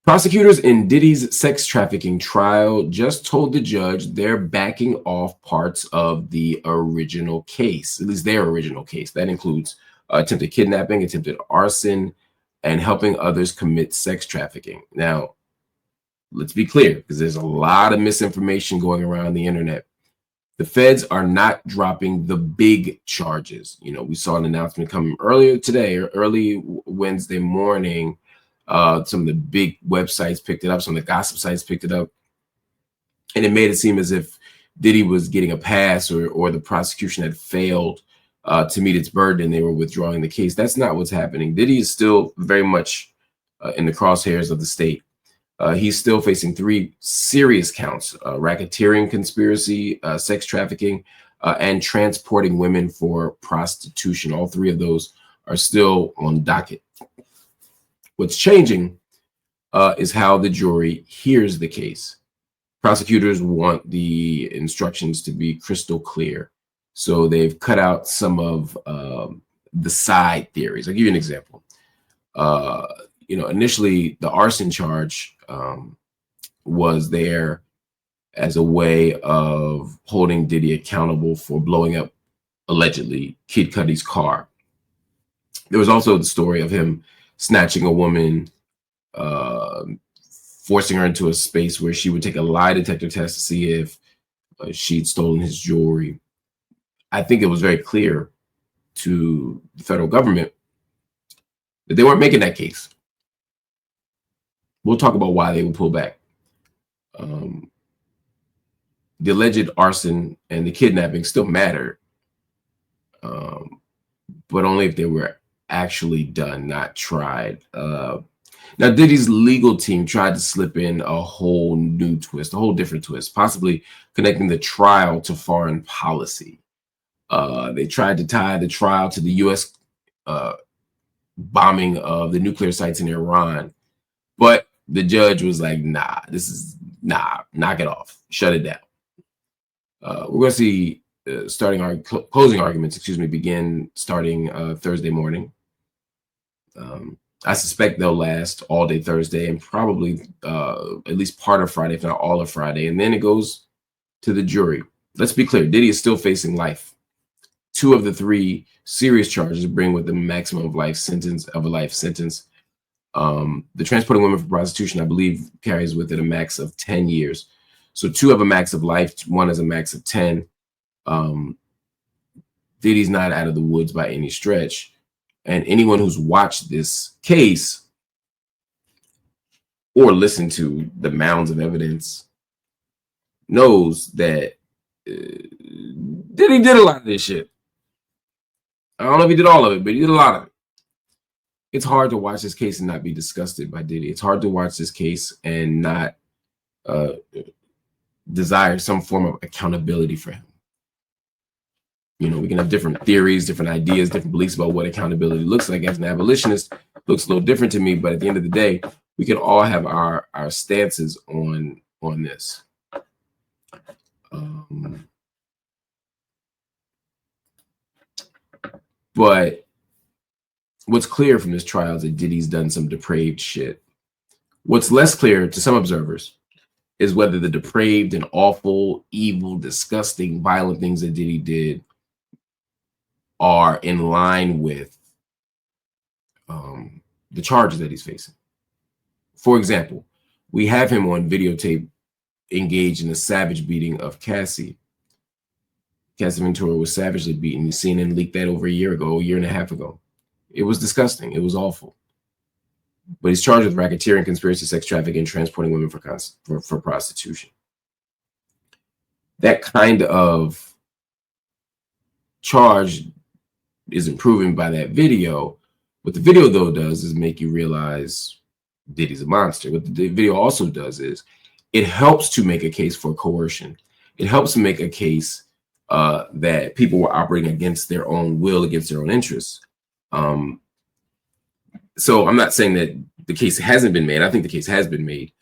Prosecutors in Diddy's sex trafficking trial just told the judge they're backing off parts of the original case, at least their original case. That includes attempted kidnapping, attempted arson, and helping others commit sex trafficking. Now, let's be clear, because there's a lot of misinformation going around the internet. The feds are not dropping the big charges. You know, we saw an announcement come earlier today, or early Wednesday morning. Some of the big websites picked it up, some of the gossip sites picked it up, and it made it seem as if Diddy was getting a pass, or the prosecution had failed to meet its burden and they were withdrawing the case. That's not what's happening. Diddy is still very much in the crosshairs of the state. He's still facing 3 serious counts: racketeering, conspiracy, sex trafficking, and transporting women for prostitution. All 3 of those are still on docket. What's changing is how the jury hears the case. Prosecutors want the instructions to be crystal clear, so they've cut out some of the side theories. I'll give you an example. Initially, the arson charge was there as a way of holding Diddy accountable for blowing up, allegedly, Kid Cudi's car. There was also the story of him snatching a woman, forcing her into a space where she would take a lie detector test to see if she'd stolen his jewelry. I think it was very clear to the federal government that they weren't making that case. We'll talk about why they would pull back. The alleged arson and the kidnapping still mattered, but only if they were actually done, not tried. Now, Diddy's legal team tried to slip in a whole new twist, a whole different twist, possibly connecting the trial to foreign policy. They tried to tie the trial to the U.S. Bombing of the nuclear sites in Iran, but the judge was like, nah, knock it off, shut it down. We're going to see closing arguments, begin starting Thursday morning. I suspect they'll last all day Thursday and probably at least part of Friday, if not all of Friday. And then it goes to the jury. Let's be clear. Diddy is still facing life. 2 of the 3 serious charges bring with the maximum of a life sentence. The transporting women for prostitution, I believe, carries with it a max of 10 years. So 2 have a max of life, 1 has a max of 10. Diddy's not out of the woods by any stretch. And anyone who's watched this case or listened to the mounds of evidence knows that Diddy did a lot of this shit. I don't know if he did all of it, but he did a lot of it. It's hard to watch this case and not be disgusted by Diddy. It's hard to watch this case and not desire some form of accountability for him. You know, we can have different theories, different ideas, different beliefs about what accountability looks like. As an abolitionist, it looks a little different to me, but at the end of the day, we can all have our stances on this. But what's clear from this trial is that Diddy's done some depraved shit. What's less clear to some observers is whether the depraved and awful, evil, disgusting, violent things that Diddy did are in line with the charges that he's facing. For example, we have him on videotape engaged in a savage beating of Cassie. Cassie Ventura was savagely beaten. CNN leaked that over a year and a half ago. It was disgusting. It was awful. But he's charged with racketeering, conspiracy, sex trafficking, and transporting women for prostitution. That kind of charge isn't proven by that video. What the video, though, does is make you realize Diddy's a monster. What the video also does is it helps to make a case for coercion. It helps to make a case that people were operating against their own will, against their own interests. So I'm not saying that the case hasn't been made. I think the case has been made,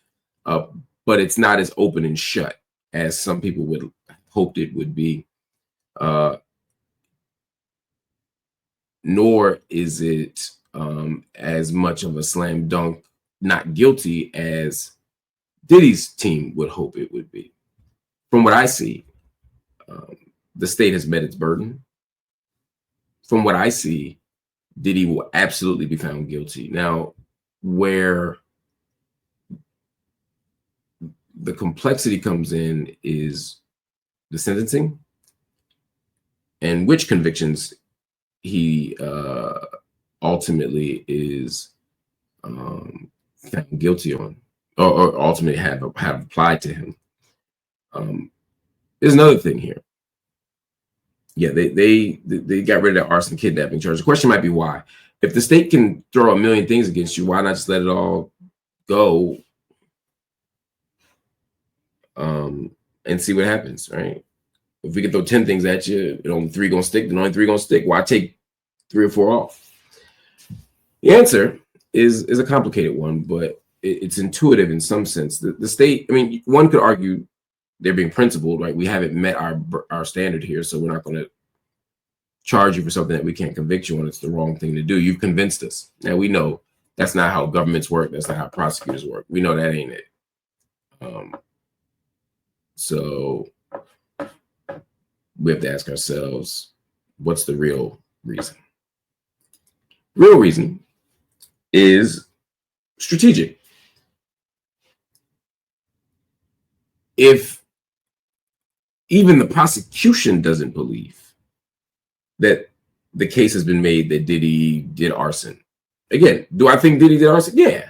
but it's not as open and shut as some people would hoped it would be. Nor is it as much of a slam dunk not guilty as Diddy's team would hope it would be. From what I see, the state has met its burden. From what I see, Diddy will absolutely be found guilty. Now, where the complexity comes in is the sentencing and which convictions he ultimately is found guilty on, or ultimately have applied to him. There's another thing here. Yeah, they got rid of that arson kidnapping charge. The question might be why. If the state can throw a million things against you, why not just let it all go and see what happens, right? If we can throw 10 things at you, only 3 gonna stick, then only 3 gonna stick. Why take 3 or 4 off? The answer is a complicated one, but it's intuitive in some sense. The state, I mean, one could argue they're being principled, right? We haven't met our standard here, so we're not going to charge you for something that we can't convict you on. It's the wrong thing to do. You've convinced us. Now we know that's not how governments work. That's not how prosecutors work. We know that ain't it. So we have to ask ourselves, what's the real reason? Real reason is strategic. If even the prosecution doesn't believe that the case has been made that Diddy did arson. Again, do I think Diddy did arson? Yeah.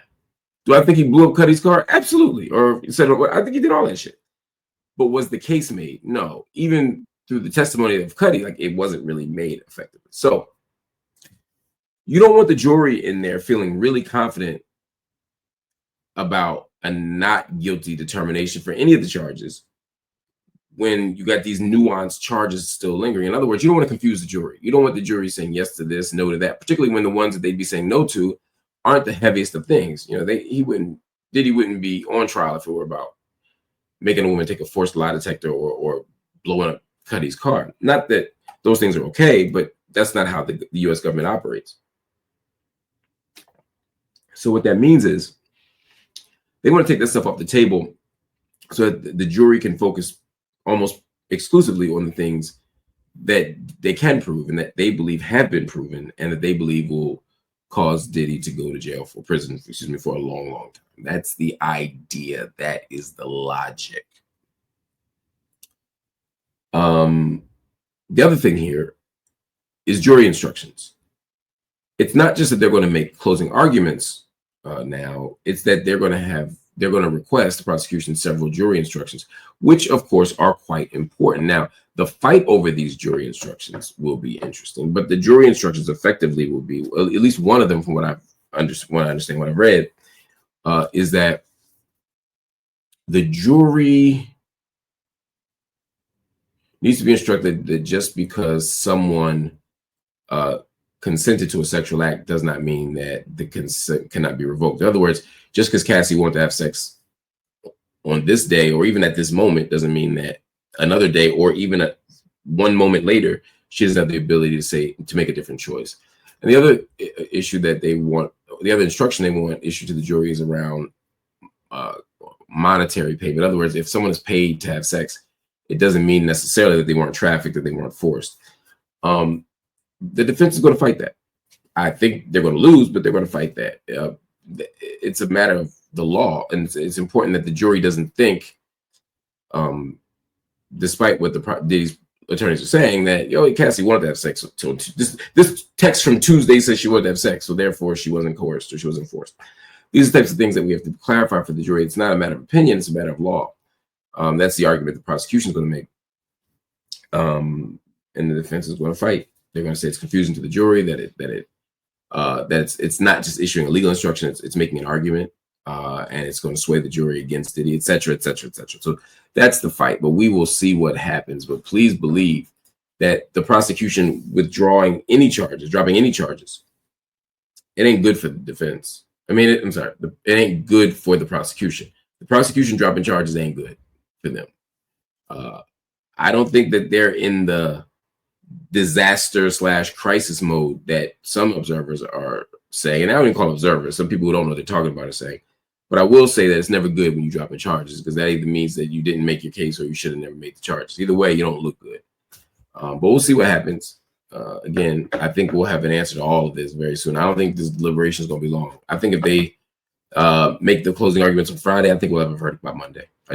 Do I think he blew up Cuddy's car? Absolutely. Or said, I think he did all that shit. But was the case made? No. Even through the testimony of Cuddy, like, it wasn't really made effectively. So you don't want the jury in there feeling really confident about a not guilty determination for any of the charges when you got these nuanced charges still lingering. In other words, you don't want to confuse the jury. You don't want the jury saying yes to this, no to that, particularly when the ones that they'd be saying no to aren't the heaviest of things. You know, Diddy wouldn't be on trial if it were about making a woman take a forced lie detector or blowing up Cuddy's car. Not that those things are okay, but that's not how the U.S. government operates. So what that means is they want to take this stuff off the table so that the jury can focus almost exclusively on the things that they can prove and that they believe have been proven and that they believe will cause Diddy to go to jail for a long, long time. That's the idea. That is the logic. The other thing here is jury instructions. It's not just that they're going to make closing arguments now. It's that they're going to request the prosecution several jury instructions, which of course are quite important. Now, the fight over these jury instructions will be interesting, but the jury instructions effectively will be, well, at least one of them, from what I understand, what I've read, is that the jury needs to be instructed that just because someone consented to a sexual act does not mean that the consent cannot be revoked. In other words, just because Cassie wanted to have sex on this day or even at this moment doesn't mean that another day or even one moment later she doesn't have the ability to make a different choice. And the other issue that they want, the other instruction they want issued to the jury is around monetary payment. In other words, if someone is paid to have sex, it doesn't mean necessarily that they weren't trafficked, that they weren't forced. The defense is going to fight that. I think they're going to lose, but they're going to fight that. It's a matter of the law, and it's important that the jury doesn't think, despite what Diddy's attorneys are saying, that Cassie wanted to have sex. So this text from Tuesday says she wanted to have sex, so therefore she wasn't coerced or she wasn't forced. These are the types of things that we have to clarify for the jury. It's not a matter of opinion; it's a matter of law. That's the argument the prosecution is going to make, and the defense is going to fight. They're going to say it's confusing to the jury, that it's not just issuing a legal instruction; it's making an argument, and it's going to sway the jury against Diddy, et cetera, et cetera, et cetera. So that's the fight. But we will see what happens. But please believe that the prosecution dropping any charges, it ain't good for the defense. I mean, it ain't good for the prosecution. The prosecution dropping charges ain't good for them. I don't think that they're in the disaster / crisis mode that some observers are saying, and I don't even call them observers. Some people who don't know what they're talking about are saying. But I will say that it's never good when you drop in charges, because that either means that you didn't make your case or you should have never made the charges. Either way, you don't look good. But we'll see what happens. Again, I think we'll have an answer to all of this very soon. I don't think this deliberation is going to be long. I think if they make the closing arguments on Friday, I think we'll have a verdict by Monday. I do.